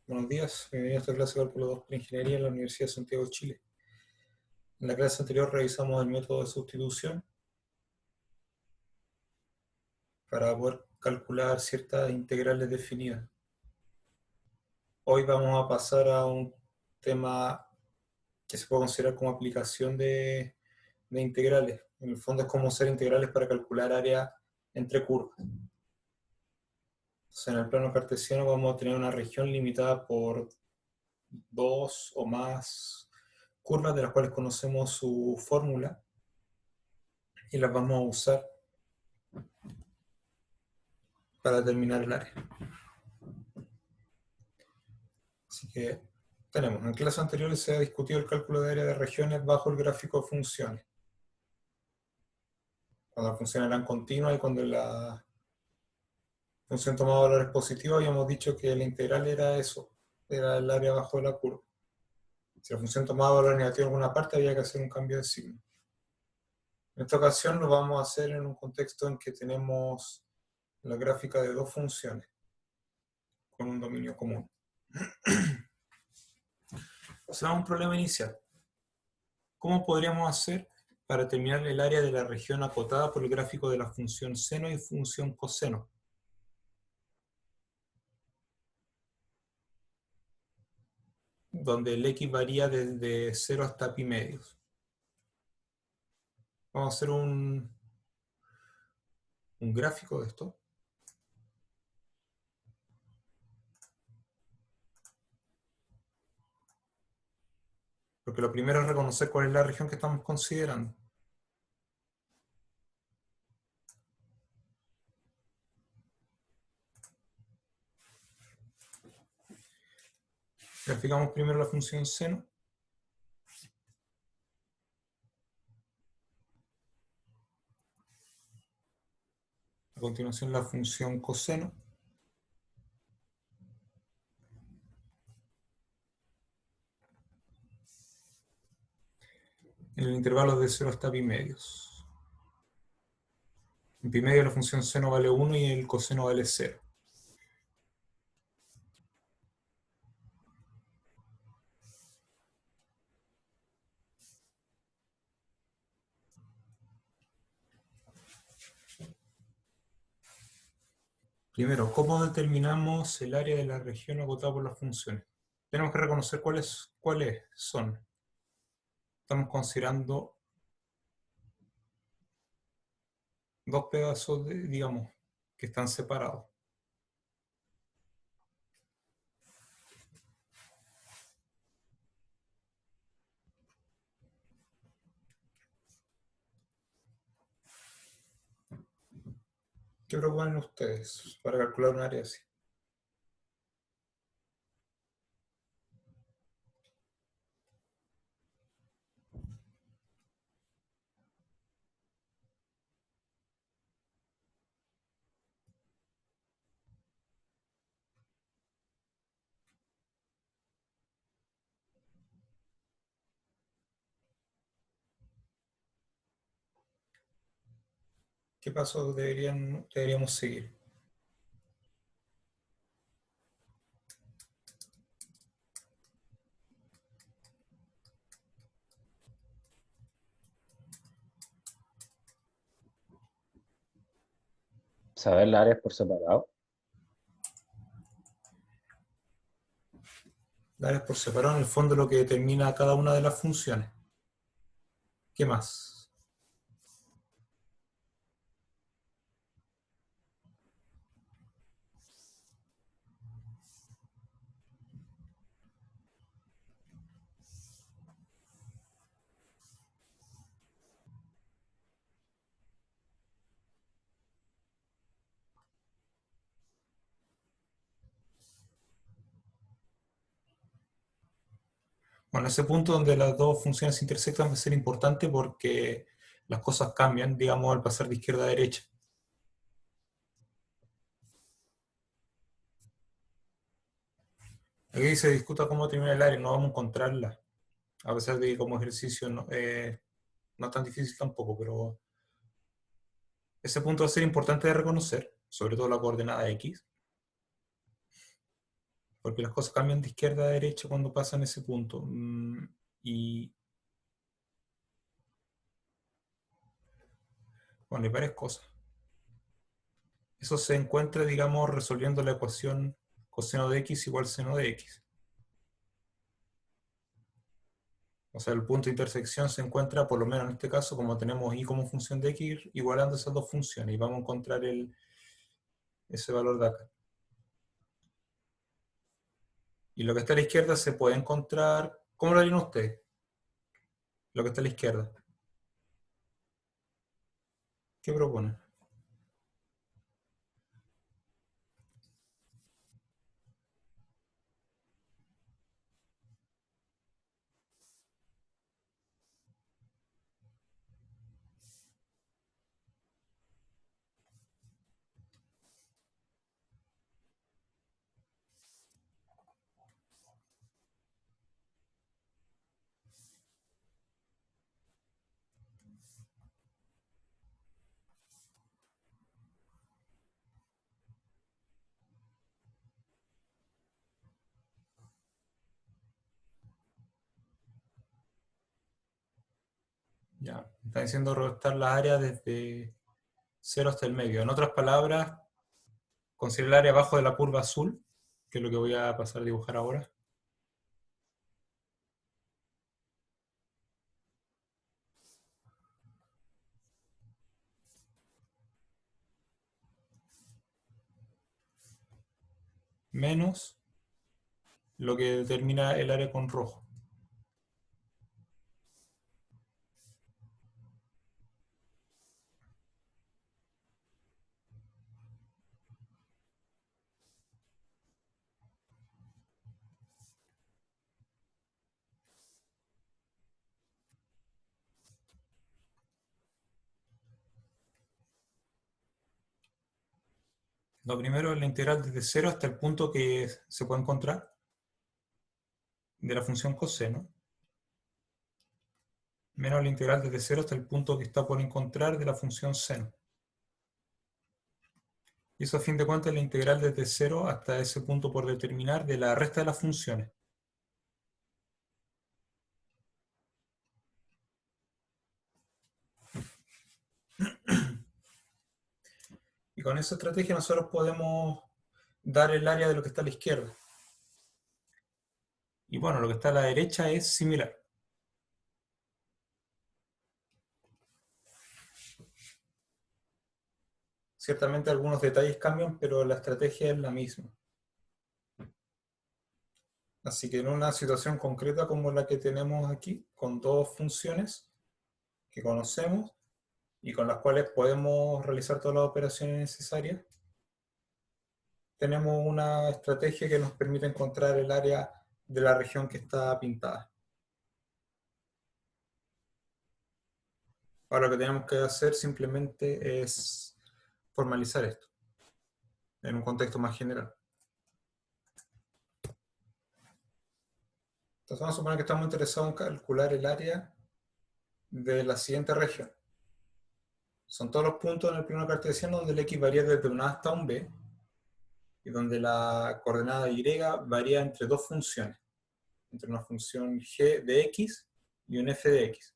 Buenos días, bienvenidos a esta clase de Cálculo 2 para Ingeniería en la Universidad de Santiago de Chile. En la clase anterior revisamos el método de sustitución para poder calcular ciertas integrales definidas. Hoy vamos a pasar a un tema que se puede considerar como aplicación de integrales. En el fondo es cómo usar integrales para calcular área entre curvas. Entonces, en el plano cartesiano vamos a tener una región limitada por dos o más curvas de las cuales conocemos su fórmula y las vamos a usar para determinar el área. Así que tenemos, en clases anteriores se ha discutido el cálculo de área de regiones bajo el gráfico de funciones. Cuando las funciones eran continuas y cuando la función tomaba valores positivos, habíamos dicho que la integral era eso, era el área abajo de la curva. Si la función tomaba valores negativos en alguna parte, había que hacer un cambio de signo. En esta ocasión lo vamos a hacer en un contexto en que tenemos la gráfica de dos funciones con un dominio común. Será un problema inicial. ¿Cómo podríamos hacer para determinar el área de la región acotada por el gráfico de la función seno y función coseno? Donde el x varía desde 0 hasta pi medios. Vamos a hacer un gráfico de esto. Porque lo primero es reconocer cuál es la región que estamos considerando. Graficamos primero la función seno. A continuación la función coseno. En el intervalo de 0 hasta pi medios. En pi medio la función seno vale 1 y el coseno vale 0. Primero, ¿cómo determinamos el área de la región acotada por las funciones? Tenemos que reconocer cuáles son. Estamos considerando dos pedazos, digamos, que están separados. ¿Qué proponen ustedes para calcular un área así? ¿Qué pasos deberíamos seguir? Saber las áreas por separado. Las áreas por separado, en el fondo, lo que determina cada una de las funciones. ¿Qué más? Bueno, ese punto donde las dos funciones se intersectan va a ser importante porque las cosas cambian, digamos, al pasar de izquierda a derecha. Aquí se discuta cómo determinar el área, no vamos a encontrarla, a pesar de que como ejercicio no es tan difícil tampoco, pero ese punto va a ser importante de reconocer, sobre todo la coordenada X. porque las cosas cambian de izquierda a derecha cuando pasan ese punto. Y bueno, hay varias cosas. Eso se encuentra, digamos, resolviendo la ecuación coseno de x igual seno de x. O sea, el punto de intersección se encuentra, por lo menos en este caso, como tenemos y como función de x, igualando esas dos funciones. Y vamos a encontrar ese valor de acá. Y lo que está a la izquierda se puede encontrar... ¿Cómo lo harían ustedes? Lo que está a la izquierda. ¿Qué proponen? Ya, está diciendo restar las áreas desde 0 hasta el medio. En otras palabras, considera el área abajo de la curva azul, que es lo que voy a pasar a dibujar ahora, menos lo que determina el área con rojo. Lo primero es la integral desde 0 hasta el punto que se puede encontrar de la función coseno, menos la integral desde 0 hasta el punto que está por encontrar de la función seno. Y eso a fin de cuentas es la integral desde 0 hasta ese punto por determinar de la resta de las funciones. Y con esa estrategia nosotros podemos dar el área de lo que está a la izquierda. Y bueno, lo que está a la derecha es similar. Ciertamente algunos detalles cambian, pero la estrategia es la misma. Así que en una situación concreta como la que tenemos aquí, con dos funciones que conocemos y con las cuales podemos realizar todas las operaciones necesarias, tenemos una estrategia que nos permite encontrar el área de la región que está pintada. Ahora lo que tenemos que hacer simplemente es formalizar esto en un contexto más general. Entonces vamos a suponer que estamos interesados en calcular el área de la siguiente región. Son todos los puntos en el plano cartesiano donde el x varía desde un a hasta un b y donde la coordenada y varía entre dos funciones, entre una función g de x y un f de x.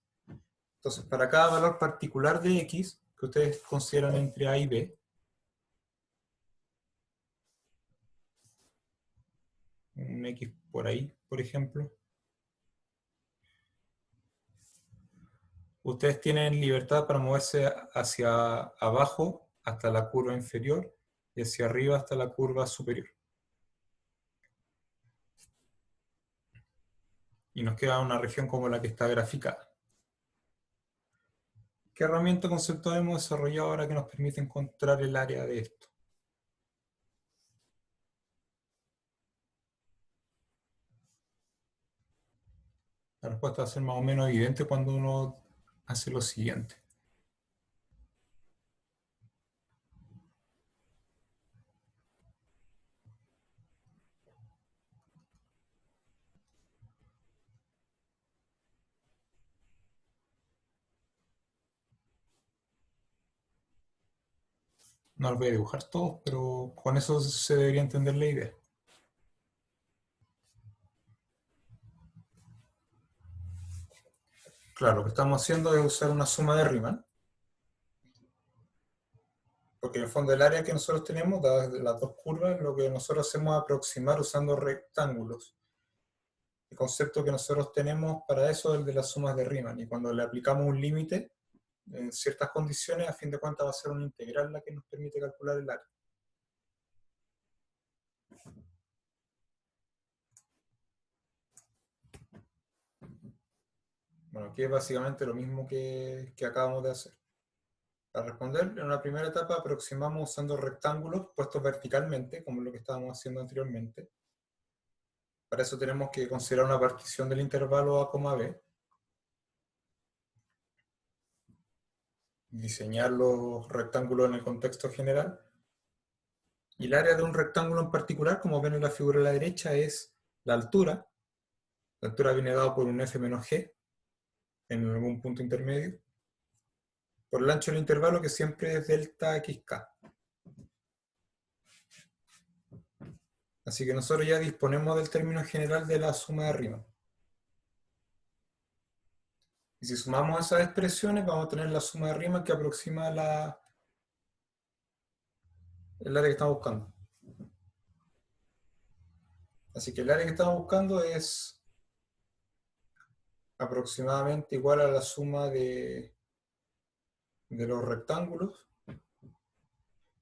Entonces, para cada valor particular de x que ustedes consideran entre a y b, un x por ahí, por ejemplo, ustedes tienen libertad para moverse hacia abajo hasta la curva inferior y hacia arriba hasta la curva superior. Y nos queda una región como la que está graficada. ¿Qué herramienta conceptual hemos desarrollado ahora que nos permite encontrar el área de esto? La respuesta va a ser más o menos evidente cuando uno hace lo siguiente. No los voy a dibujar todos, pero con eso se debería entender la idea. Claro, lo que estamos haciendo es usar una suma de Riemann, porque en el fondo el área que nosotros tenemos, dadas las dos curvas, lo que nosotros hacemos es aproximar usando rectángulos. El concepto que nosotros tenemos para eso es el de las sumas de Riemann, y cuando le aplicamos un límite, en ciertas condiciones, a fin de cuentas va a ser una integral la que nos permite calcular el área. Bueno, aquí es básicamente lo mismo que acabamos de hacer. Para responder, en una primera etapa aproximamos usando rectángulos puestos verticalmente, como lo que estábamos haciendo anteriormente. Para eso tenemos que considerar una partición del intervalo a, b, diseñar los rectángulos en el contexto general. Y el área de un rectángulo en particular, como ven en la figura a la derecha, es la altura. La altura viene dado por un f menos g en algún punto intermedio, por el ancho del intervalo, que siempre es delta xk. Así que nosotros ya disponemos del término general de la suma de Riemann. Y si sumamos esas expresiones, vamos a tener la suma de Riemann que aproxima el área que estamos buscando. Así que el área que estamos buscando es aproximadamente igual a la suma de los rectángulos.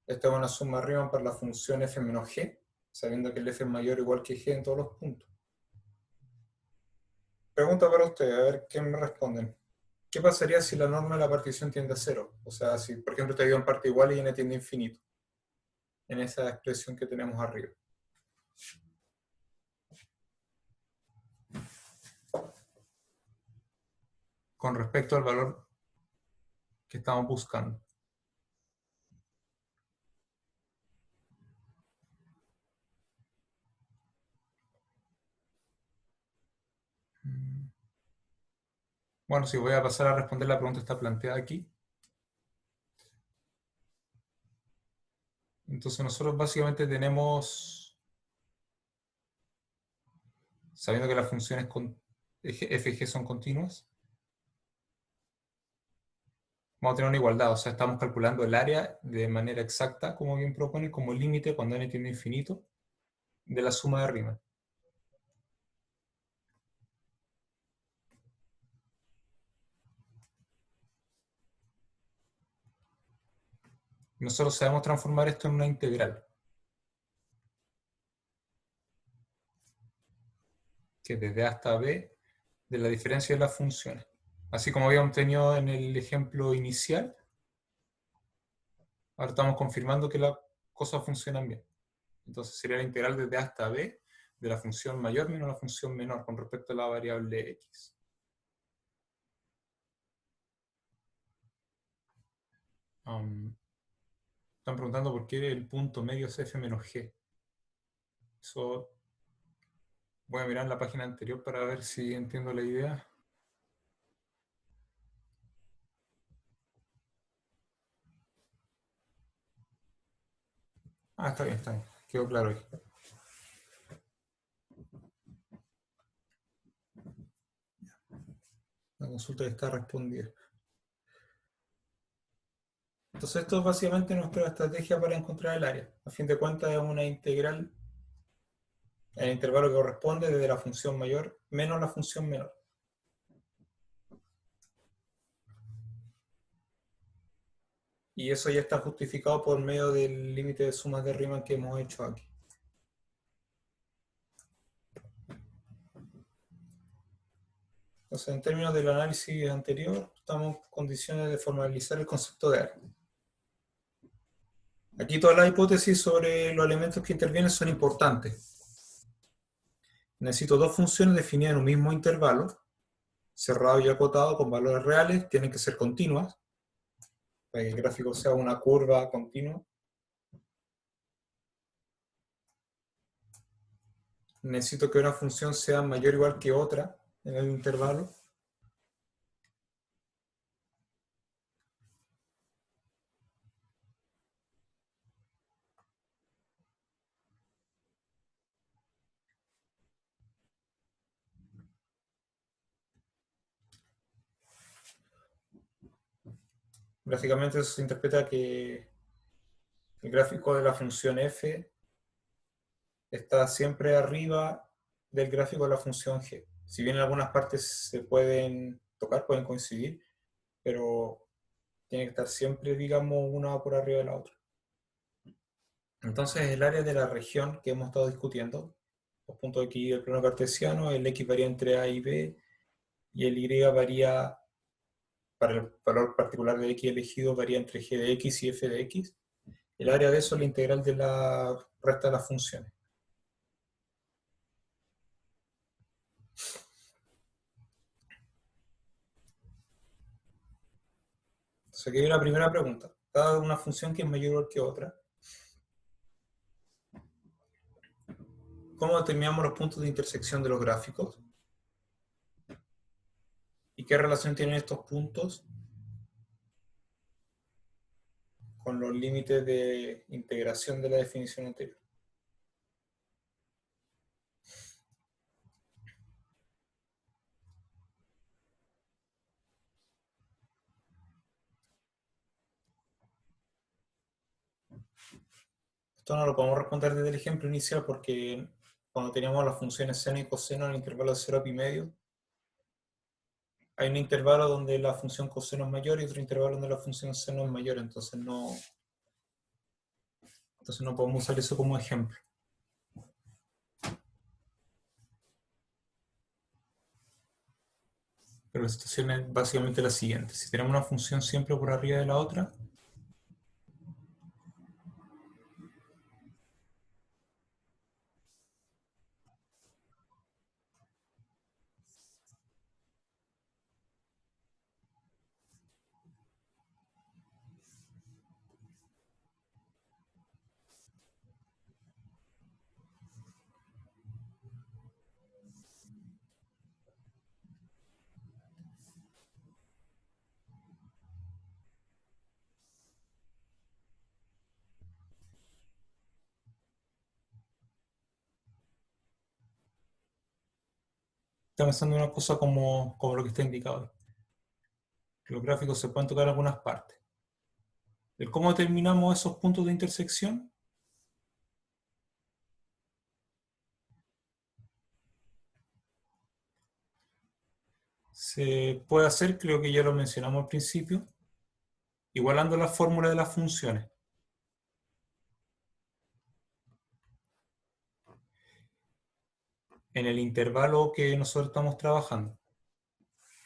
Esta es una suma de Riemann para la función f menos g, sabiendo que el f es mayor o igual que g en todos los puntos. Pregunta para ustedes, a ver qué me responden. ¿Qué pasaría si la norma de la partición tiende a cero? O sea, si por ejemplo te dio en parte igual y n tiende a infinito, en esa expresión que tenemos arriba. Con respecto al valor que estamos buscando. Bueno, sí, voy a pasar a responder la pregunta que está planteada aquí. Entonces nosotros básicamente tenemos, sabiendo que las funciones fg son continuas, vamos a tener una igualdad, o sea, estamos calculando el área de manera exacta, como bien propone, como límite cuando n tiende a infinito, de la suma de Riemann. Nosotros sabemos transformar esto en una integral, que es desde a hasta b de la diferencia de las funciones. Así como habíamos tenido en el ejemplo inicial, ahora estamos confirmando que las cosas funcionan bien. Entonces sería la integral desde a hasta b de la función mayor menos la función menor con respecto a la variable x. Están preguntando por qué el punto medio es f menos g. Eso voy a mirar en la página anterior para ver si entiendo la idea. Ah, está bien, está bien. Quedó claro ahí. La consulta ya está respondida. Entonces esto es básicamente nuestra estrategia para encontrar el área. A fin de cuentas es una integral en el intervalo que corresponde desde la función mayor menos la función menor. Y eso ya está justificado por medio del límite de sumas de Riemann que hemos hecho aquí. Entonces, en términos del análisis anterior, estamos en condiciones de formalizar el concepto de área. Aquí todas las hipótesis sobre los elementos que intervienen son importantes. Necesito dos funciones definidas en un mismo intervalo, cerrado y acotado con valores reales, tienen que ser continuas, para que el gráfico sea una curva continua. Necesito que una función sea mayor o igual que otra en el intervalo. Gráficamente eso se interpreta que el gráfico de la función f está siempre arriba del gráfico de la función g. Si bien en algunas partes se pueden tocar, pueden coincidir, pero tiene que estar siempre, digamos, una por arriba de la otra. Entonces, el área de la región que hemos estado discutiendo, los puntos aquí del plano cartesiano, el x varía entre a y b, y el y varía, para el valor particular de x elegido, varía entre g de x y f de x. El área de eso es la integral de la resta de las funciones. Entonces, aquí hay la primera pregunta. Dada una función que es mayor que otra, ¿cómo determinamos los puntos de intersección de los gráficos? ¿Y qué relación tienen estos puntos con los límites de integración de la definición anterior? Esto no lo podemos responder desde el ejemplo inicial porque cuando teníamos las funciones seno y coseno en el intervalo de 0 a pi medio, hay un intervalo donde la función coseno es mayor y otro intervalo donde la función seno es mayor, entonces no podemos usar eso como ejemplo. Pero la situación es básicamente la siguiente. Si tenemos una función siempre por arriba de la otra, estamos pensando en una cosa como lo que está indicado. Que los gráficos se pueden tocar en algunas partes. El cómo determinamos esos puntos de intersección se puede hacer, creo que ya lo mencionamos al principio, igualando la fórmula de las funciones. En el intervalo que nosotros estamos trabajando.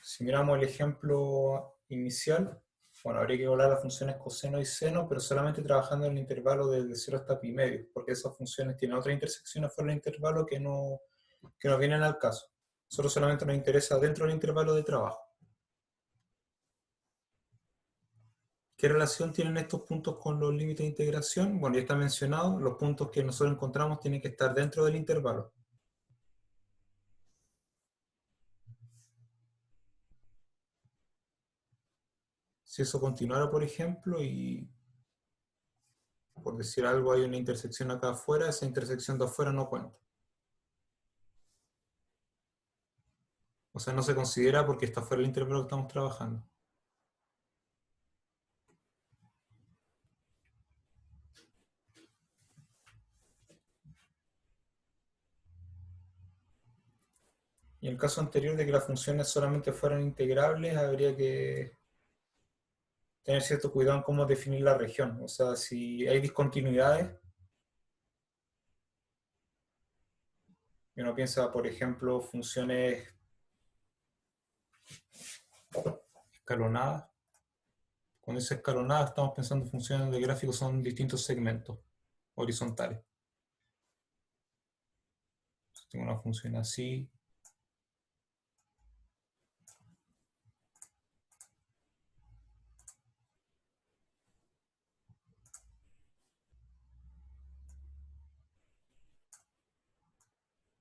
Si miramos el ejemplo inicial, bueno, habría que igualar las funciones coseno y seno, pero solamente trabajando en el intervalo desde 0 hasta pi medio, porque esas funciones tienen otras intersecciones fuera del intervalo que no vienen al caso. Nosotros solamente nos interesa dentro del intervalo de trabajo. ¿Qué relación tienen estos puntos con los límites de integración? Bueno, ya está mencionado, los puntos que nosotros encontramos tienen que estar dentro del intervalo. Si eso continuara, por ejemplo, y por decir algo hay una intersección acá afuera, esa intersección de afuera no cuenta. O sea, no se considera porque está fuera del intervalo que estamos trabajando. Y en el caso anterior de que las funciones solamente fueran integrables, habría que tener cierto cuidado en cómo definir la región. O sea, si hay discontinuidades, y uno piensa, por ejemplo, funciones escalonadas. Cuando dice escalonada, estamos pensando en funciones de gráficos son distintos segmentos horizontales. Tengo una función así.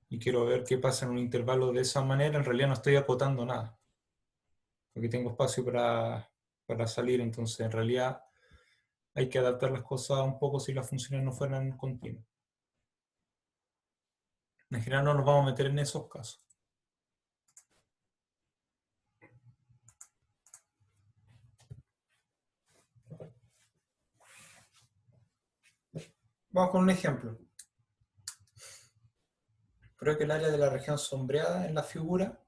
Y quiero ver qué pasa en un intervalo de esa manera, en realidad no estoy acotando nada. Porque tengo espacio para salir, entonces en realidad hay que adaptar las cosas un poco si las funciones no fueran continuas. En general no nos vamos a meter en esos casos. Vamos con un ejemplo. Creo que el área de la región sombreada en la figura,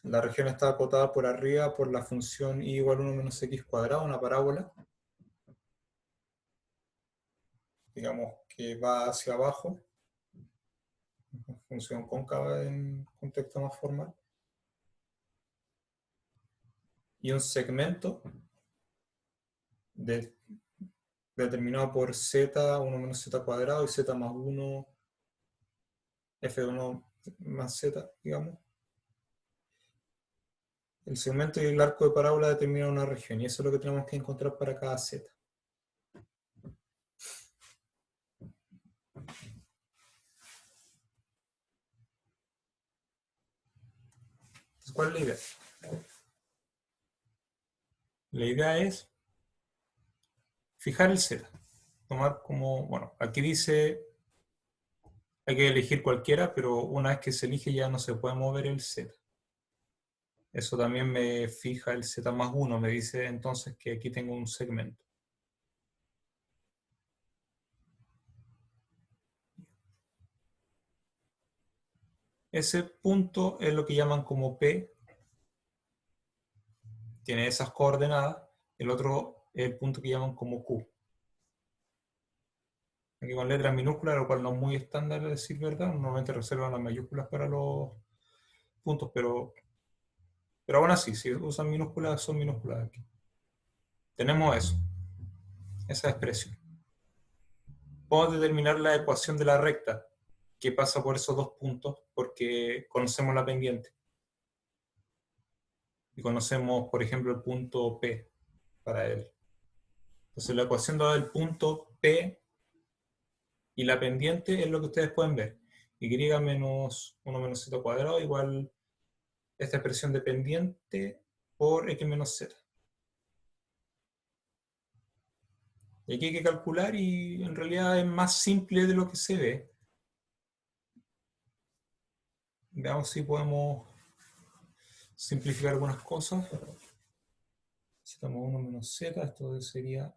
la región está acotada por arriba por la función y igual 1 menos x cuadrado, una parábola. Digamos que va hacia abajo, función cóncava en contexto más formal. Y un segmento determinado por z, 1 menos z cuadrado y z más 1, f de 1 más z, digamos. El segmento y el arco de parábola determinan una región, y eso es lo que tenemos que encontrar para cada z. Entonces, ¿cuál es la idea? La idea es fijar el z. Tomar como, bueno, aquí dice hay que elegir cualquiera, pero una vez que se elige ya no se puede mover el z. Eso también me fija el z más 1, me dice entonces que aquí tengo un segmento. Ese punto es lo que llaman como P, tiene esas coordenadas, el otro es el punto que llaman como Q. Aquí con letras minúsculas, lo cual no es muy estándar decir verdad, normalmente reservan las mayúsculas para los puntos, pero aún así, si usan minúsculas, son minúsculas aquí. Tenemos eso, esa expresión. Podemos determinar la ecuación de la recta, que pasa por esos dos puntos, porque conocemos la pendiente. Y conocemos, por ejemplo, el punto P para él. Entonces la ecuación dada del punto P y la pendiente es lo que ustedes pueden ver. Y menos 1 menos z cuadrado igual esta expresión de pendiente por x menos z. Y aquí hay que calcular y en realidad es más simple de lo que se ve. Veamos si podemos simplificar algunas cosas. Si estamos 1 menos z, esto sería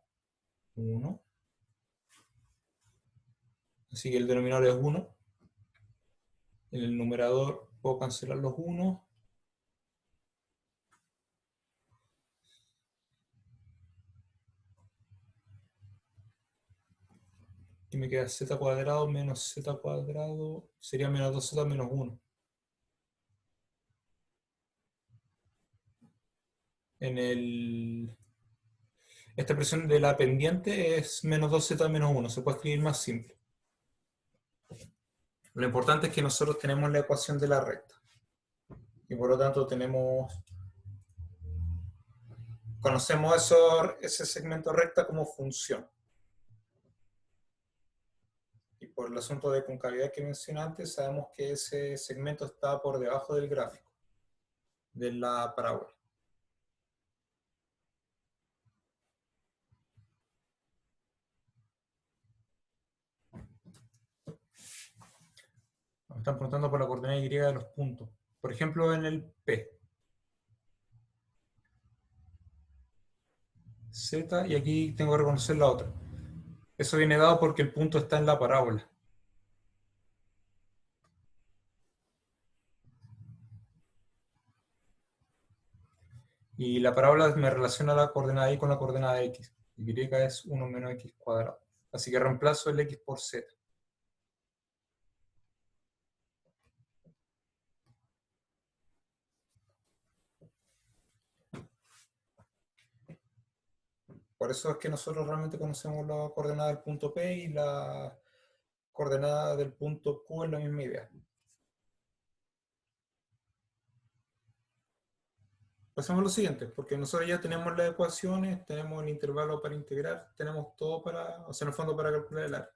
1. Así que el denominador es 1. En el numerador puedo cancelar los 1. Y me queda z cuadrado menos z cuadrado, sería menos 2z menos 1. Esta expresión de la pendiente es menos 2z menos 1, se puede escribir más simple. Lo importante es que nosotros tenemos la ecuación de la recta. Y por lo tanto conocemos ese segmento recta como función. Y por el asunto de concavidad que mencioné antes, sabemos que ese segmento está por debajo del gráfico, de la parábola. Me están preguntando por la coordenada y de los puntos. Por ejemplo, en el P. Z, y aquí tengo que reconocer la otra. Eso viene dado porque el punto está en la parábola. Y la parábola me relaciona la coordenada y con la coordenada x. Y es 1 menos x cuadrado. Así que reemplazo el x por z. Por eso es que nosotros realmente conocemos la coordenada del punto P y la coordenada del punto Q es la misma idea. Pasemos a lo siguiente, porque nosotros ya tenemos las ecuaciones, tenemos el intervalo para integrar, tenemos todo para, o sea, en el fondo para calcular el área.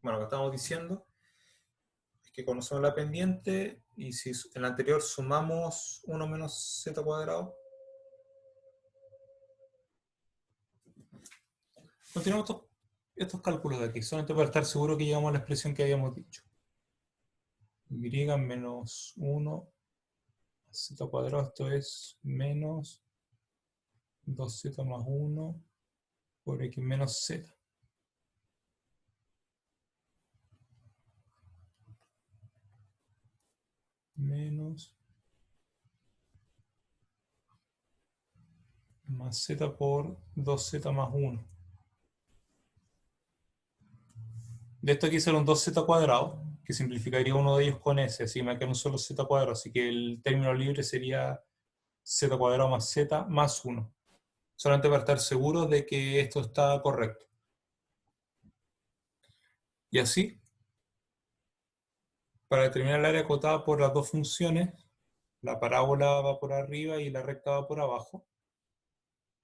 Bueno, lo que estamos diciendo es que conocemos la pendiente y si en la anterior sumamos 1 menos z cuadrado, continuamos estos cálculos de aquí, solamente para estar seguro que llegamos a la expresión que habíamos dicho. Y menos 1 z cuadrado, esto es menos 2z más 1 por x menos z. Menos más z por 2z más 1. De esto aquí será un 2z cuadrado, que simplificaría uno de ellos con s, así me queda un solo z cuadrado, así que el término libre sería z cuadrado más z más 1. Solamente para estar seguro de que esto está correcto. Y así, para determinar el área acotada por las dos funciones, la parábola va por arriba y la recta va por abajo.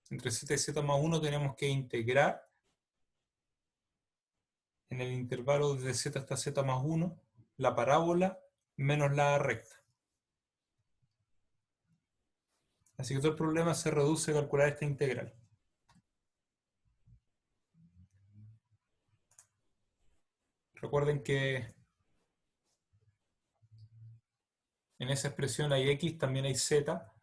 Entre z y z más 1 tenemos que integrar en el intervalo desde z hasta z más 1 la parábola menos la recta. Así que todo el problema se reduce a calcular esta integral. Recuerden que en esa expresión hay x, también hay z.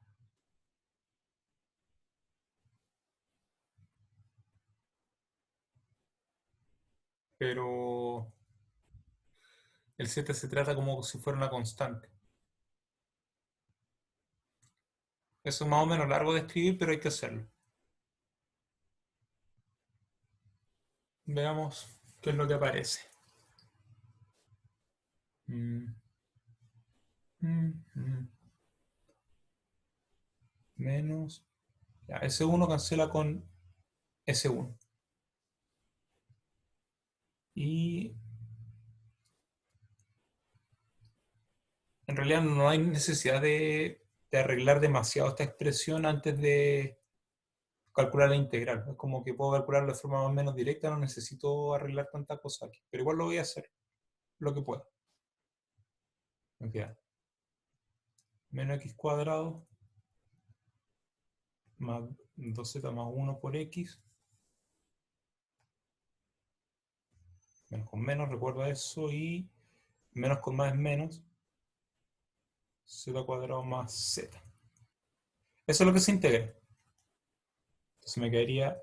Pero el z se trata como si fuera una constante. Eso es más o menos largo de escribir, pero hay que hacerlo. Veamos qué es lo que aparece. Menos. Ya, S1 cancela con S1. Y en realidad no hay necesidad de arreglar demasiado esta expresión antes de calcular la integral. Es como que puedo calcularlo de forma más o menos directa, no necesito arreglar tanta cosa aquí. Pero igual lo voy a hacer, lo que pueda. Me queda menos x cuadrado más 2z más 1 por x. Menos con menos, recuerda eso. Y menos con más es menos. Z cuadrado más z. Eso es lo que se integra. Entonces me quedaría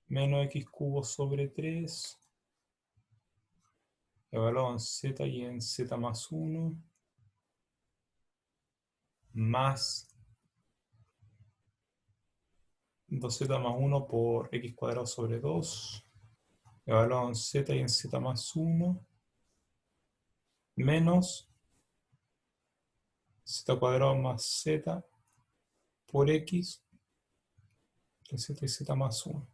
menos x cubo sobre 3, evaluado en z y en z más 1, más 2z más 1 por x cuadrado sobre 2, evaluado en z y en z más 1, menos z cuadrado más z por x, en z y z más 1.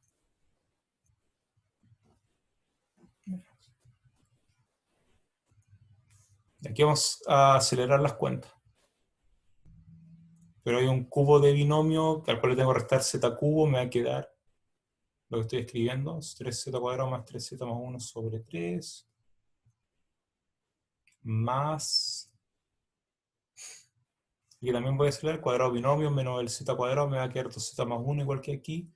Aquí vamos a acelerar las cuentas. Pero hay un cubo de binomio que al cual le tengo que restar z cubo, me va a quedar lo que estoy escribiendo, 3z cuadrado más 3z más 1 sobre 3, más, y también voy a acelerar, cuadrado binomio menos el z cuadrado, me va a quedar 2z más 1 igual que aquí,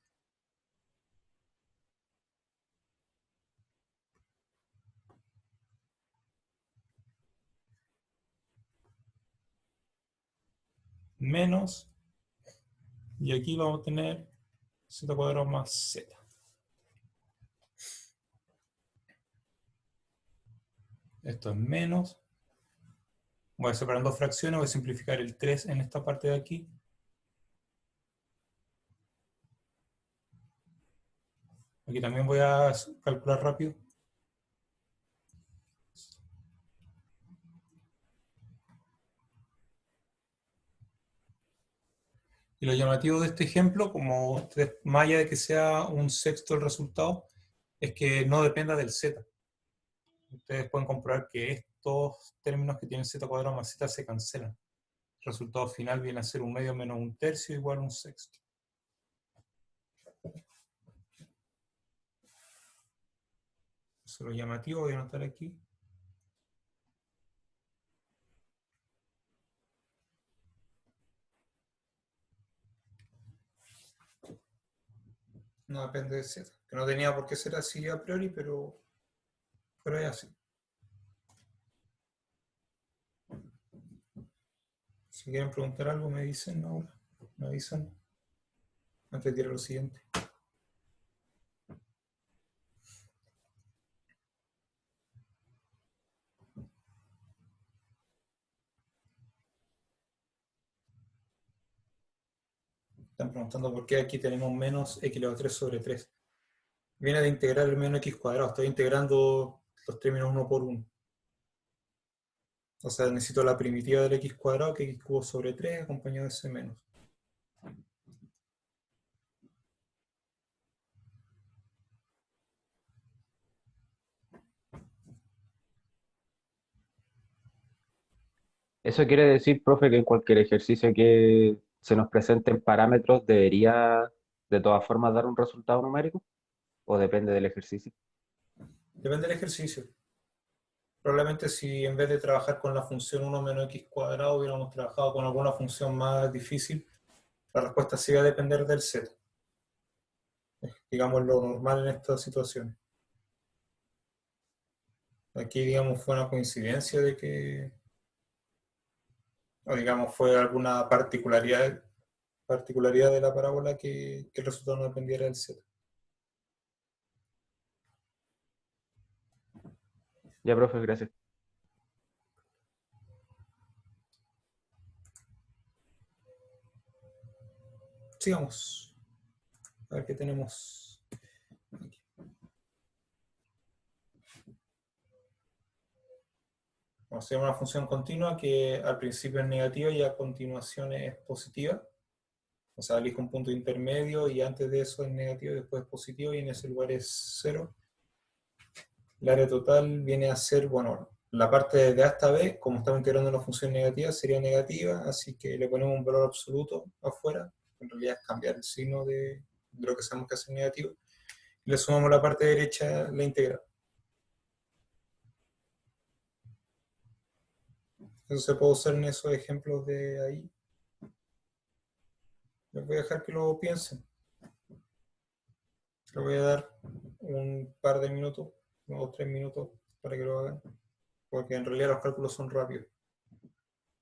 menos, y aquí vamos a tener z cuadrado más z. Esto es menos. Voy a separar en dos fracciones, voy a simplificar el 3 en esta parte de aquí. Aquí también voy a calcular rápido. Y lo llamativo de este ejemplo, como ustedes, más allá de que sea un sexto el resultado, es que no dependa del z. Ustedes pueden comprobar que estos términos que tienen z cuadrado más z se cancelan. El resultado final viene a ser un medio menos un tercio igual a un sexto. Eso es lo llamativo, voy a anotar aquí. No depende de z, que no tenía por qué ser así a priori, pero es así. Si quieren preguntar algo, me dicen ahora. Me avisan. Antes de ir a lo siguiente. Están preguntando por qué aquí tenemos menos x elevado a 3 sobre 3. Viene de integrar el menos x cuadrado. Estoy integrando los términos uno por uno. O sea, necesito la primitiva del x cuadrado, que es x cubo sobre 3, acompañado de ese menos. Eso quiere decir, profe, que en cualquier ejercicio que se nos presenten parámetros debería de todas formas dar un resultado numérico, o depende del ejercicio. Depende del ejercicio. Probablemente si en vez de trabajar con la función 1 menos x cuadrado hubiéramos trabajado con alguna función más difícil, la respuesta sí va a depender del z. Es, digamos, lo normal en estas situaciones. Aquí, digamos, fue una coincidencia de que, o digamos, fue alguna particularidad de la parábola que el resultado no dependiera del z. Ya, profe, gracias. Sigamos. A ver qué tenemos aquí. Vamos a hacer una función continua que al principio es negativa y a continuación es positiva. O sea, elijo un punto intermedio y antes de eso es negativo y después es positivo y en ese lugar es 0. El área total viene a ser, bueno, la parte de A hasta B, como estamos integrando una función negativa, sería negativa, así que le ponemos un valor absoluto afuera. En realidad es cambiar el signo de lo que sabemos que es negativo. Y le sumamos la parte derecha, la integral. Eso se puede usar en esos ejemplos de ahí. Les voy a dejar que lo piensen. Les voy a dar un par de minutos, 2 o 3 minutos, para que lo hagan. Porque en realidad los cálculos son rápidos.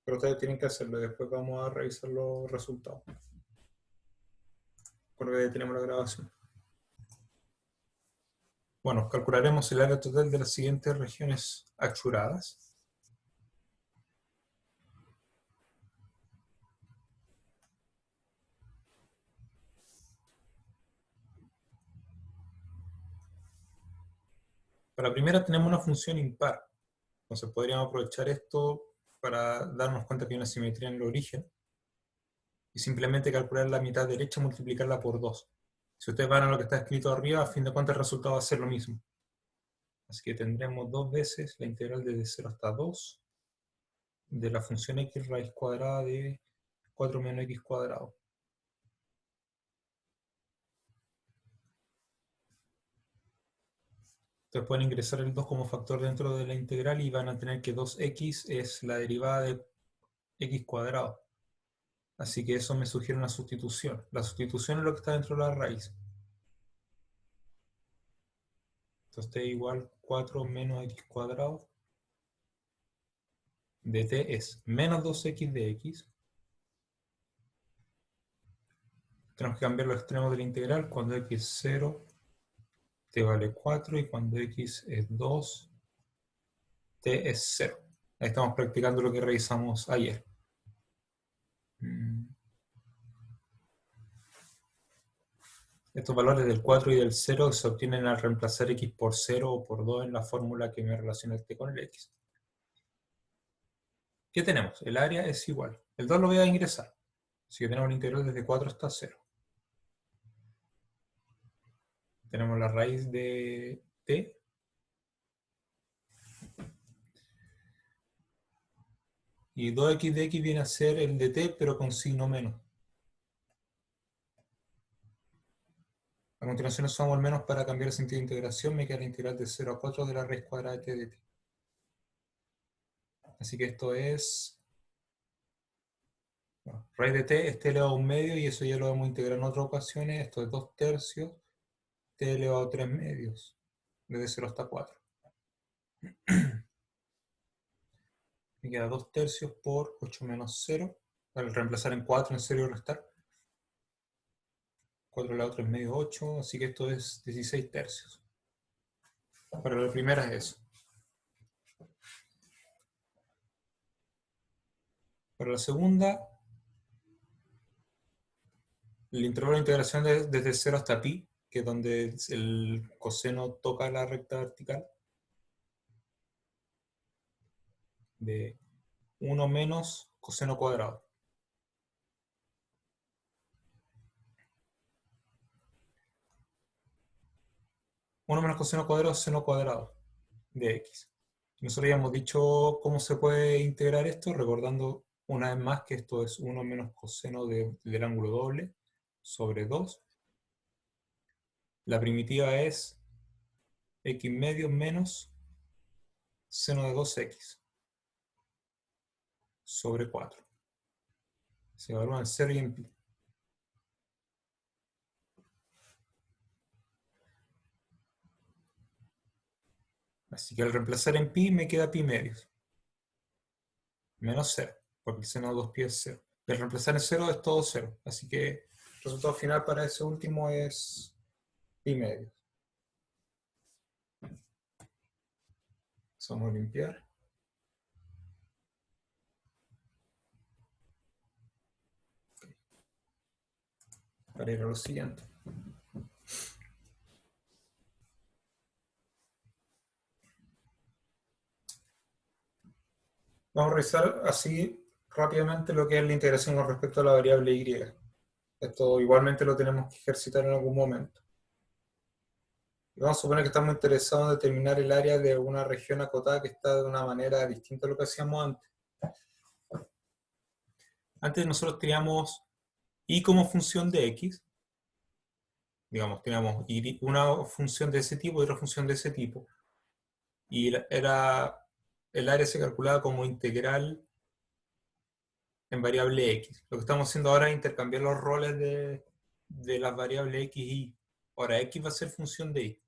Pero ustedes tienen que hacerlo y después vamos a revisar los resultados. Por que tenemos la grabación. Bueno, calcularemos el área total de las siguientes regiones achuradas. Para la primera tenemos una función impar. Entonces podríamos aprovechar esto para darnos cuenta que hay una simetría en el origen y simplemente calcular la mitad derecha y multiplicarla por 2. Si ustedes van a lo que está escrito arriba, a fin de cuentas el resultado va a ser lo mismo. Así que tendremos 2 veces la integral desde 0 hasta 2 de la función x raíz cuadrada de 4 menos x cuadrado. Ustedes pueden ingresar el 2 como factor dentro de la integral y van a tener que 2x es la derivada de x cuadrado. Así que eso me sugiere una sustitución. La sustitución es lo que está dentro de la raíz. Entonces t igual 4 menos x cuadrado de t es menos 2x de x. Tenemos que cambiar los extremos de la integral. Cuando x es 0, t vale 4 y cuando x es 2, t es 0. Ahí estamos practicando lo que revisamos ayer. Estos valores del 4 y del 0 se obtienen al reemplazar x por 0 o por 2 en la fórmula que me relaciona el t con el x. ¿Qué tenemos? El área es igual. El 2 lo voy a ingresar. Así que tenemos la integral desde 4 hasta 0. Tenemos la raíz de t. Y 2x de x viene a ser el de t, pero con signo menos. A continuación usamos el menos para cambiar el sentido de integración. Me queda la integral de 0 a 4 de la raíz cuadrada de t de t. Así que esto es... Bueno, raíz de t es t elevado a un medio y eso ya lo vamos a integrar en otras ocasiones. Esto es 2 tercios t elevado a 3 medios, desde 0 hasta 4. Me queda 2 tercios por 8 menos 0. Al reemplazar en 4, en 0 y restar. 4 elevado a 3 medios, 8. Así que esto es 16 tercios. Para la primera es eso. Para la segunda, El intervalo de integración es desde 0 hasta pi, que es donde el coseno toca la recta vertical, de 1 menos coseno cuadrado. 1 menos coseno cuadrado es seno cuadrado de x. Nosotros ya hemos dicho cómo se puede integrar esto, recordando una vez más que esto es 1 menos coseno del ángulo doble sobre 2. La primitiva es x medio menos seno de 2x sobre 4. Se evalúa en 0 y en pi. Así que al reemplazar en pi me queda pi medios. Menos 0, porque el seno de 2pi es 0. Y al reemplazar en 0 es todo 0. Así que el resultado final para ese último es pi medios. Vamos a limpiar. Para ir a lo siguiente. Vamos a revisar así rápidamente lo que es la integración con respecto a la variable y. Esto igualmente lo tenemos que ejercitar en algún momento. Y vamos a suponer que estamos interesados en determinar el área de una región acotada que está de una manera distinta a lo que hacíamos antes. Antes nosotros teníamos y como función de x. Digamos, teníamos una función de ese tipo y otra función de ese tipo. Y el área se calculaba como integral en variable x. Lo que estamos haciendo ahora es intercambiar los roles de las variables x y y. Ahora x va a ser función de y.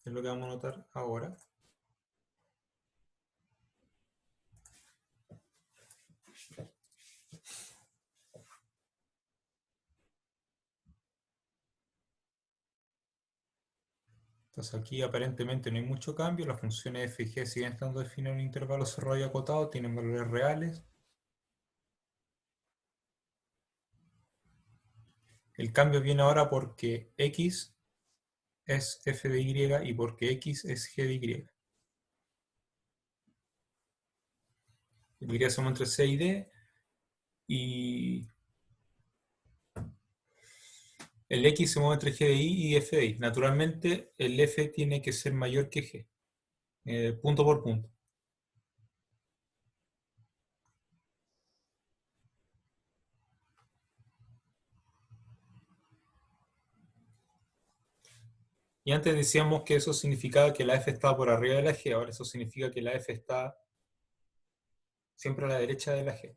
Es lo que vamos a notar ahora. Entonces aquí aparentemente no hay mucho cambio. Las funciones f y g siguen estando definidas en un intervalo cerrado y acotado, tienen valores reales. El cambio viene ahora porque x es f de y y porque x es g de y. El y somos entre c y d y el x se mueve entre g de i y f de i. Naturalmente el f tiene que ser mayor que g, punto por punto. Y antes decíamos que eso significaba que la f estaba por arriba de la g, ahora eso significa que la f está siempre a la derecha de la g.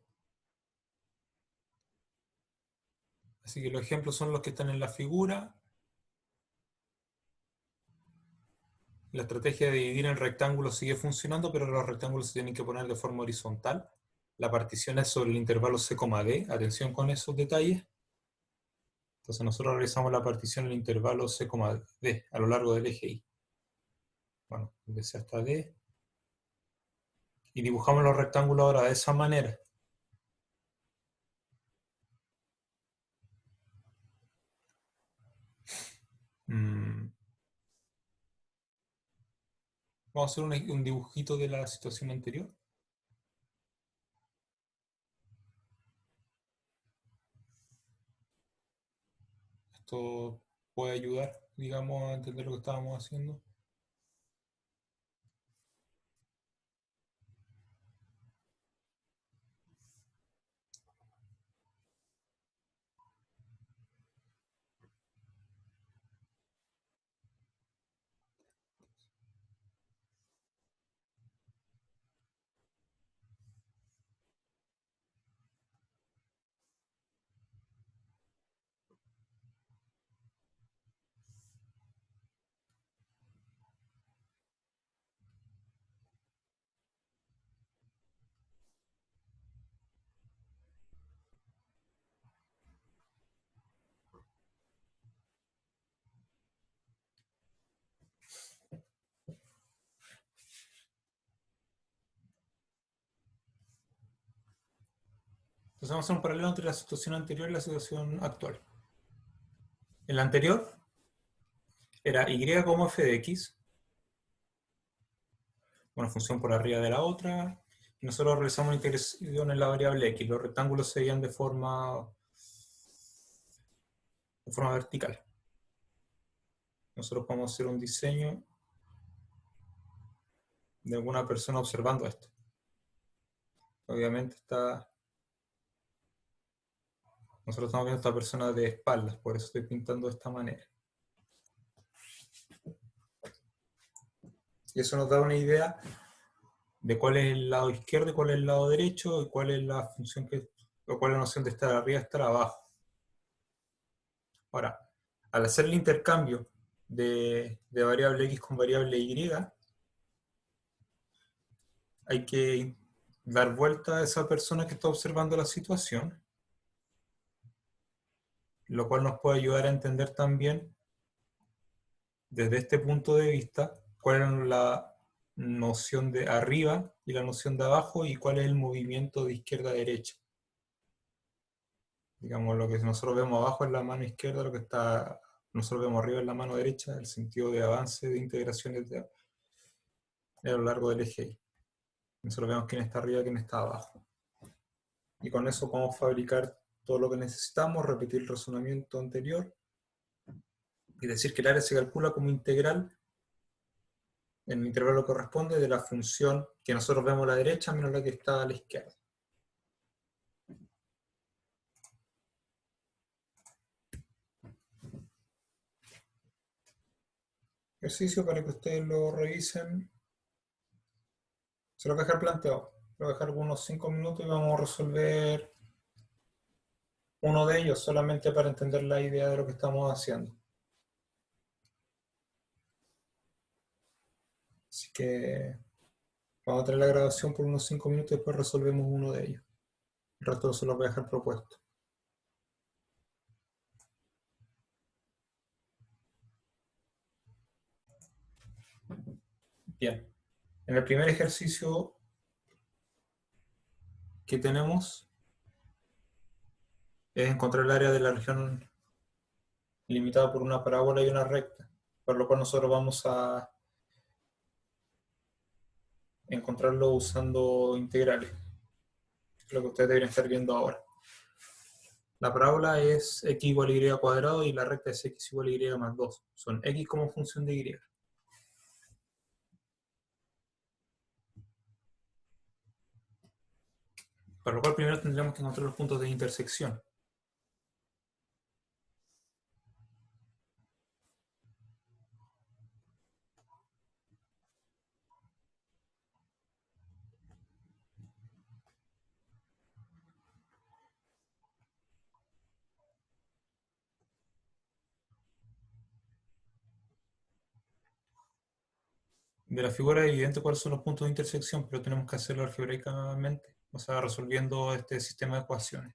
Así que los ejemplos son los que están en la figura. La estrategia de dividir en rectángulos sigue funcionando, pero los rectángulos se tienen que poner de forma horizontal. La partición es sobre el intervalo c, d. Atención con esos detalles. Entonces nosotros realizamos la partición en el intervalo c, d a lo largo del eje y. Bueno, de c hasta d. Y dibujamos los rectángulos ahora de esa manera. Vamos a hacer un dibujito de la situación anterior. Esto puede ayudar, digamos, a entender lo que estábamos haciendo. Entonces vamos a hacer un paralelo entre la situación anterior y la situación actual. En la anterior era y como f de x, una función por arriba de la otra, y nosotros realizamos una integración en la variable x. Los rectángulos se veían de forma vertical. Nosotros podemos hacer un diseño de alguna persona observando esto. Obviamente nosotros estamos viendo a esta persona de espaldas, por eso estoy pintando de esta manera. Y eso nos da una idea de cuál es el lado izquierdo y cuál es el lado derecho, y cuál es la función o cuál es la noción de estar arriba y estar abajo. Ahora, al hacer el intercambio de variable x con variable y, hay que dar vuelta a esa persona que está observando la situación, lo cual nos puede ayudar a entender también, desde este punto de vista, cuál es la noción de arriba y la noción de abajo, y cuál es el movimiento de izquierda a derecha. Digamos, lo que nosotros vemos abajo es la mano izquierda, lo que nosotros vemos arriba es la mano derecha, el sentido de avance de integraciones a lo largo del eje Y. Nosotros vemos quién está arriba y quién está abajo. Y con eso podemos fabricar todo lo que necesitamos, repetir el razonamiento anterior, y decir que el área se calcula como integral en el intervalo que corresponde de la función que nosotros vemos a la derecha menos la que está a la izquierda. Ejercicio para que ustedes lo revisen. Se lo voy a dejar planteado. Lo voy a dejar unos 5 minutos y vamos a resolver uno de ellos, solamente para entender la idea de lo que estamos haciendo. Así que vamos a tener la grabación por unos 5 minutos y después resolvemos uno de ellos. El resto se los voy a dejar propuesto. Bien. En el primer ejercicio que tenemos es encontrar el área de la región limitada por una parábola y una recta, por lo cual nosotros vamos a encontrarlo usando integrales, lo que ustedes deberían estar viendo ahora. La parábola es x igual a y cuadrado y la recta es x igual a y más 2. Son x como función de y. Para lo cual primero tendríamos que encontrar los puntos de intersección. De la figura es evidente cuáles son los puntos de intersección, pero tenemos que hacerlo algebraicamente, o sea, resolviendo este sistema de ecuaciones.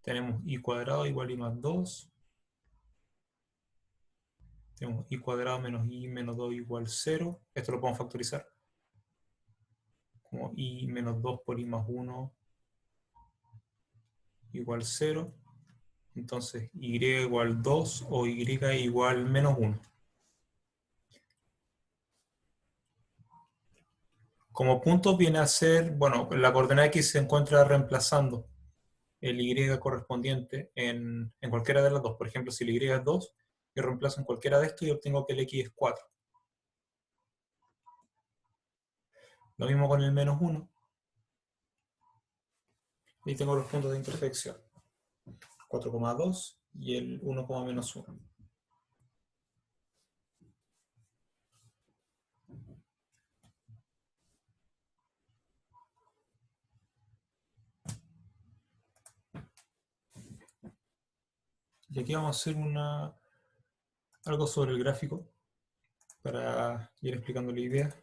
Tenemos y cuadrado igual a y más 2. Tenemos y cuadrado menos y menos 2 igual 0. Esto lo podemos factorizar como y menos 2 por y más 1 igual 0. Entonces y igual 2 o y igual menos 1. Como punto viene a ser, bueno, la coordenada x se encuentra reemplazando el y correspondiente en cualquiera de las dos. Por ejemplo, si el y es 2, yo reemplazo en cualquiera de estos y obtengo que el x es 4. Lo mismo con el menos 1. Y tengo los puntos de intersección. 4,2 y el 1, menos 1. Y aquí vamos a hacer algo sobre el gráfico para ir explicando la idea.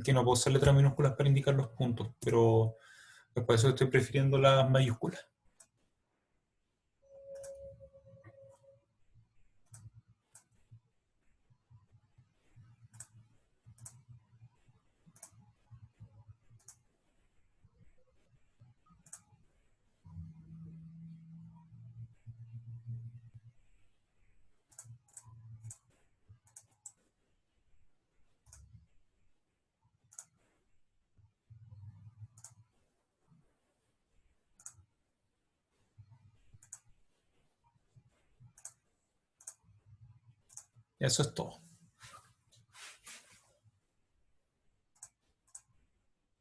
que no puedo usar letras minúsculas para indicar los puntos, pero por eso estoy prefiriendo las mayúsculas. Eso es todo.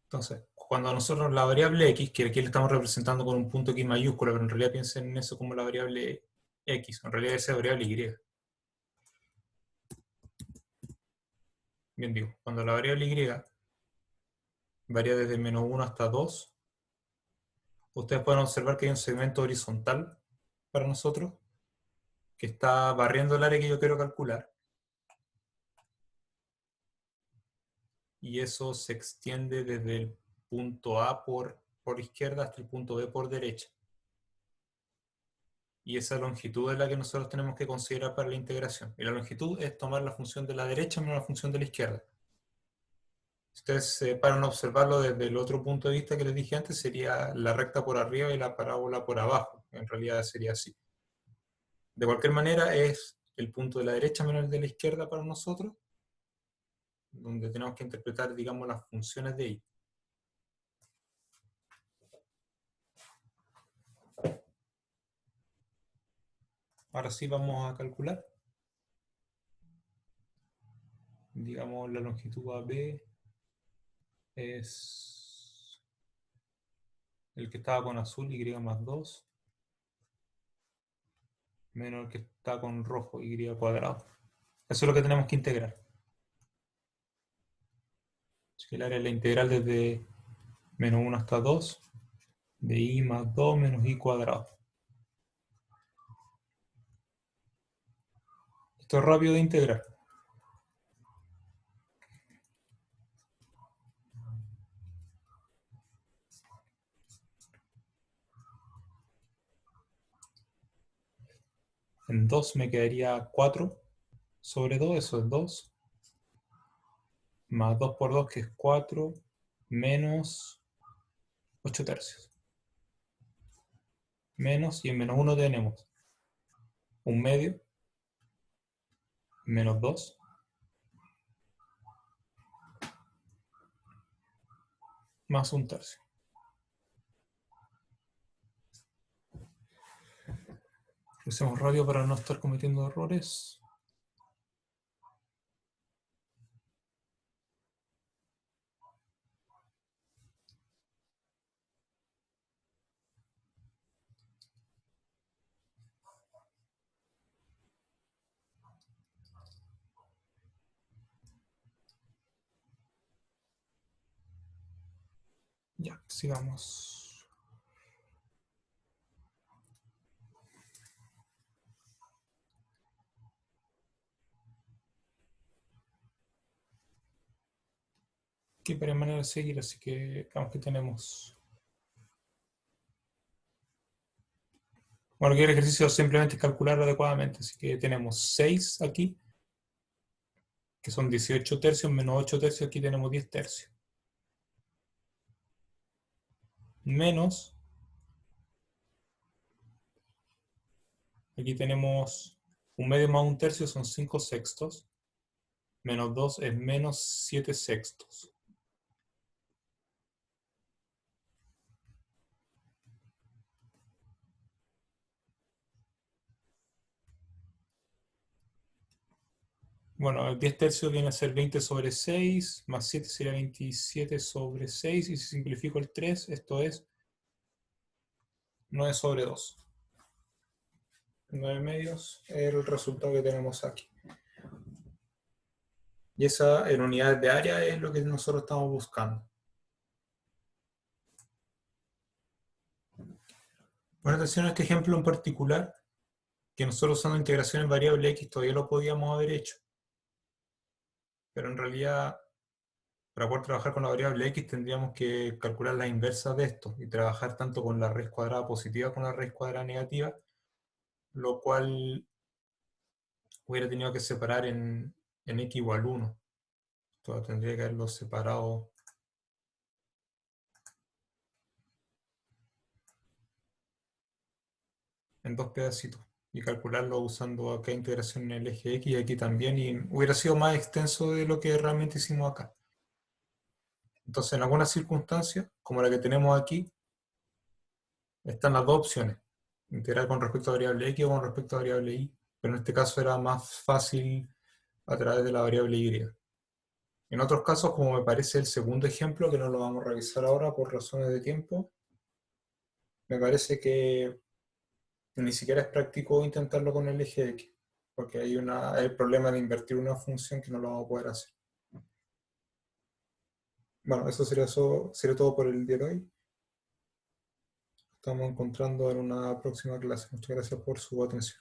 Entonces, cuando nosotros la variable x, que aquí le estamos representando con un punto x mayúscula, pero en realidad piensen en eso como la variable x, en realidad esa es la variable y. Bien digo, cuando la variable y varía desde -1 hasta 2, ustedes pueden observar que hay un segmento horizontal para nosotros que está barriendo el área que yo quiero calcular. Y eso se extiende desde el punto A por izquierda hasta el punto B por derecha. Y esa longitud es la que nosotros tenemos que considerar para la integración. Y la longitud es tomar la función de la derecha menos la función de la izquierda. Si ustedes se paran a observarlo desde el otro punto de vista que les dije antes, sería la recta por arriba y la parábola por abajo. En realidad sería así. De cualquier manera, es el punto de la derecha menos el de la izquierda para nosotros, donde tenemos que interpretar, digamos, las funciones de y. Ahora sí vamos a calcular. Digamos, la longitud AB es el que estaba con azul, y más 2, menos el que está con rojo, y cuadrado. Eso es lo que tenemos que integrar. Así que el área es la integral desde -1 hasta 2, de y más 2 menos y cuadrado. Esto es rápido de integrar. En 2 me quedaría 4 sobre 2, eso es 2. Más 2 por 2, que es 4, menos 8 tercios. Menos, y en menos 1 tenemos un medio, menos 2, más un tercio. Lo hacemos rápido para no estar cometiendo errores. Ya, sigamos. Aquí varias maneras de seguir, así que veamos que tenemos. Bueno, aquí el ejercicio simplemente es calcular adecuadamente, así que tenemos 6 aquí, que son 18 tercios, menos 8 tercios, aquí tenemos 10 tercios. Menos, aquí tenemos un medio más un tercio, son 5 sextos. Menos 2 es menos 7 sextos. Bueno, el 10 tercios viene a ser 20 sobre 6, más 7 sería 27 sobre 6, y si simplifico el 3, esto es 9 sobre 2. 9 medios es el resultado que tenemos aquí. Y esa en unidades de área es lo que nosotros estamos buscando. Bueno, atención a este ejemplo en particular, que nosotros usando integración en variable x todavía lo podíamos haber hecho. Pero en realidad para poder trabajar con la variable x tendríamos que calcular la inversa de esto y trabajar tanto con la raíz cuadrada positiva como la raíz cuadrada negativa, lo cual hubiera tenido que separar en x igual 1. Esto tendría que haberlo separado en dos pedacitos y calcularlo usando acá integración en el eje x y aquí también, y hubiera sido más extenso de lo que realmente hicimos acá. Entonces, en algunas circunstancias, como la que tenemos aquí, están las dos opciones, integrar con respecto a variable x o con respecto a variable y, pero en este caso era más fácil a través de la variable y. En otros casos, como me parece el segundo ejemplo, que no lo vamos a revisar ahora por razones de tiempo, me parece que ni siquiera es práctico intentarlo con el eje x, porque hay el problema de invertir una función que no lo vamos a poder hacer. Bueno, eso sería todo por el día de hoy. Estamos encontrando en una próxima clase. Muchas gracias por su atención.